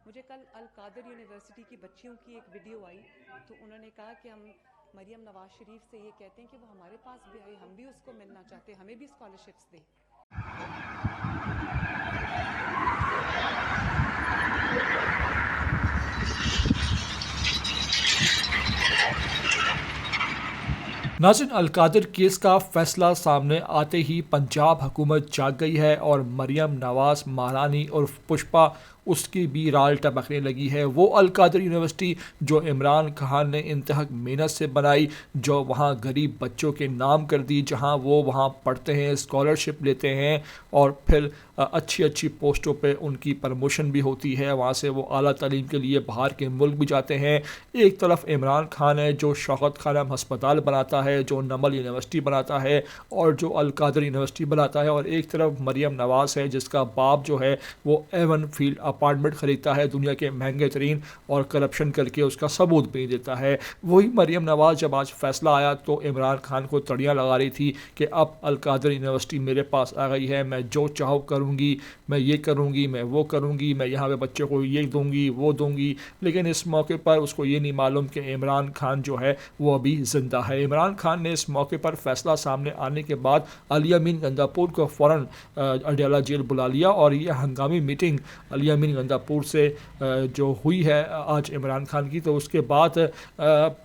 मुझे कल अल कादर यूनिवर्सिटी की बच्चियों की एक वीडियो आई, तो उन्होंने कहा कि हम मरियम नवाज शरीफ से ये कहते हैं कि वो हमारे पास भी आए, हम भी उसको मिलना चाहते हैं, हमें भी स्कॉलरशिप्स दें। नाज़रीन, अल कादिर केस का फैसला सामने आते ही पंजाब हुकूमत जाग गई है और मरियम नवाज महारानी और पुष्पा उसकी भी राल टपकने लगी है। वो अल कादिर यूनिवर्सिटी जो इमरान खान ने इंतहा मेहनत से बनाई, जो वहाँ गरीब बच्चों के नाम कर दी, जहाँ वो वहाँ पढ़ते हैं, स्कॉलरशिप लेते हैं और फिर अच्छी अच्छी पोस्टों पे उनकी प्रमोशन भी होती है। वहाँ से वो आला तालीम के लिए बाहर के मुल्क भी जाते हैं। एक तरफ इमरान खान है जो शौकत खानम हस्पताल बनाता है, जो नमल यूनिवर्सिटी बनाता है और जो अल कादिर यूनिवर्सिटी बनाता है, और एक तरफ मरियम नवाज है जिसका बाप जो है वो एवन फील्ड अपार्टमेंट ख़रीदता है दुनिया के महंगे तरीन और करप्शन करके उसका सबूत भी देता है। वही मरियम नवाज जब आज फैसला आया तो इमरान खान को तड़ियाँ लगा रही थी कि अब अल कादिर यूनिवर्सिटी मेरे पास आ गई है, मैं जो चाहूँ करूँगी, मैं ये करूँगी, मैं वो करूँगी, मैं यहाँ पे बच्चों को ये दूँगी वो दूँगी। लेकिन इस मौके पर उसको ये नहीं मालूम कि इमरान खान जो है वो अभी ज़िंदा है। इमरान खान ने इस मौके पर फैसला सामने आने के बाद अलियामीन गंदापुर को फ़ौरन अडयाला जेल बुला लिया और ये हंगामी मीटिंग अलियामीन गंदापुर से जो हुई है आज इमरान खान की, तो उसके बाद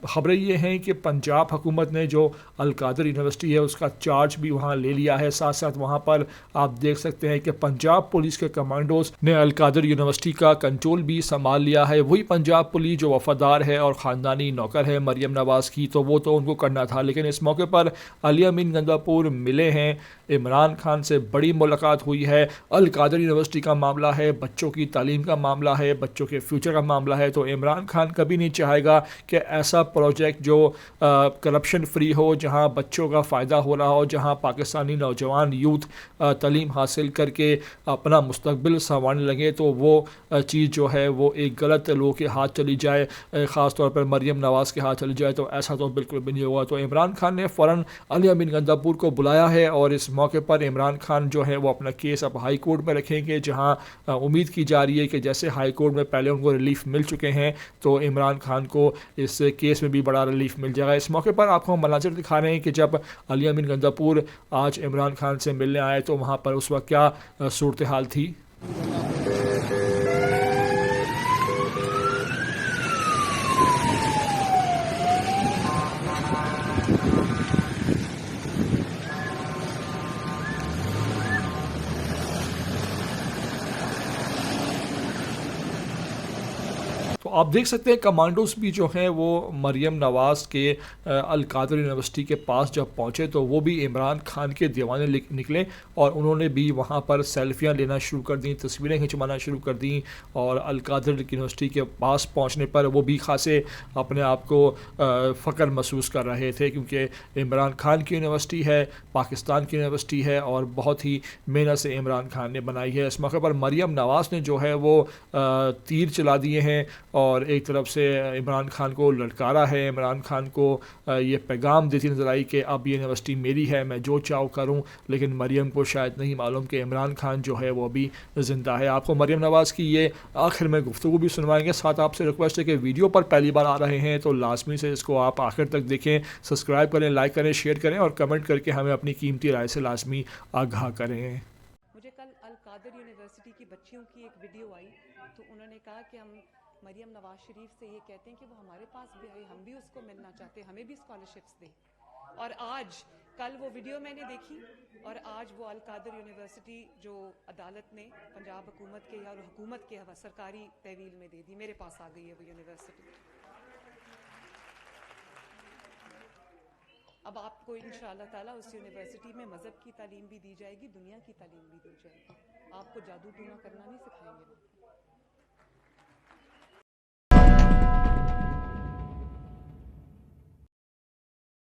ख़बरें ये हैं कि पंजाब हुकूमत ने जो अल कादिर यूनिवर्सिटी है उसका चार्ज भी वहाँ ले लिया है। साथ साथ वहाँ पर आप देख सकते हैं कि पंजाब पुलिस के कमांडोज ने अल कादिर यूनिवर्सिटी का कंट्रोल भी संभाल लिया है। वही पंजाब पुलिस जो वफादार है और ख़ानदानी नौकर है मरियम नवाज़ की, तो वो तो उनको करना था, लेकिन इस मौके पर अलियामीन गंदापुर मिले हैं, इमरान खान से बड़ी मुलाकात हुई है। अल कादिर यूनिवर्सिटी का मामला है, बच्चों की तालीम का मामला है, बच्चों के फ्यूचर का मामला है, तो इमरान खान कभी नहीं चाहेगा कि ऐसा प्रोजेक्ट जो करप्शन फ्री हो, जहां बच्चों का फ़ायदा हो रहा हो, जहां पाकिस्तानी नौजवान यूथ तालीम हासिल करके अपना मुस्तकबिल संवारने लगे, तो वो चीज़ जो है वो एक गलत लोगों के हाथ चली जाए, ख़ास तौर पर मरियम नवाज़ के हाथ चली जाए, तो ऐसा तो बिल्कुल भी नहीं होगा। तो इमरान खान ने फ़ौरन अलियामीन गंदापुर को बुलाया है और इस मौके पर इमरान खान जो है वो अपना केस अब हाई कोर्ट में रखेंगे, जहां उम्मीद की जा रही है कि जैसे हाई कोर्ट में पहले उनको रिलीफ मिल चुके हैं तो इमरान खान को इस केस में भी बड़ा रिलीफ मिल जाएगा। इस मौके पर आपको हम मनाज़िर दिखा रहे हैं कि जब अलियामीन गंदापुर आज इमरान खान से मिलने आए तो वहाँ पर उस वक्त क्या सूरत हाल थी। तो आप देख सकते हैं कमांडोज भी जो हैं वो मरियम नवाज़ के अल कादिर यूनिवर्सिटी के पास जब पहुँचे तो वो भी इमरान खान के दीवाने निकले और उन्होंने भी वहाँ पर सेल्फियाँ लेना शुरू कर दी, तस्वीरें खिंचवाना शुरू कर दी, और अल कादिर यूनिवर्सिटी के पास पहुँचने पर वो भी खासे अपने आप को फ़ख्र महसूस कर रहे थे, क्योंकि इमरान खान की यूनिवर्सिटी है, पाकिस्तान की यूनिवर्सिटी है और बहुत ही मेहनत से इमरान खान ने बनाई है। इस मौके पर मरियम नवाज़ ने जो है वो तीर चला दिए हैं और एक तरफ से इमरान खान को ललकारा है, इमरान खान को ये पैगाम देती नज़र आई कि अब ये यूनिवर्सिटी मेरी है, मैं जो चाहूँ करूँ। लेकिन मरियम को शायद नहीं मालूम कि इमरान खान जो है वो अभी ज़िंदा है। आपको मरियम नवाज़ की ये आखिर में गुफ्तगू भी सुनवाएंगे। साथ आपसे रिक्वेस्ट है कि वीडियो पर पहली बार आ रहे हैं तो लाजमी से इसको आप आखिर तक देखें, सब्सक्राइब करें, लाइक करें, शेयर करें और कमेंट करके हमें अपनी कीमती राय से लाजमी आगाह करें। मुझे कल अल कादिर यूनिवर्सिटी की बच्चियों की एक वीडियो आई, तो उन्होंने कहा कि हम मरियम नवाज शरीफ से ये कहते हैं कि वो हमारे पास भी आए, हम भी उसको मिलना चाहते हैं, हमें भी स्कॉलरशिप्स दें। और आज कल वो वीडियो मैंने देखी और आज वो अल कादिर यूनिवर्सिटी जो अदालत ने पंजाब हुकूमत के या हुकूमत के सरकारी तहवील में दे दी, मेरे पास आ गई है वो यूनिवर्सिटी। अब आपको इंशाअल्लाह ताला उस यूनिवर्सिटी में मज़हब की तालीम भी दी जाएगी, दुनिया की तालीम भी दी जाएगी। आपको जादू टूना करना नहीं सिखाएंगे।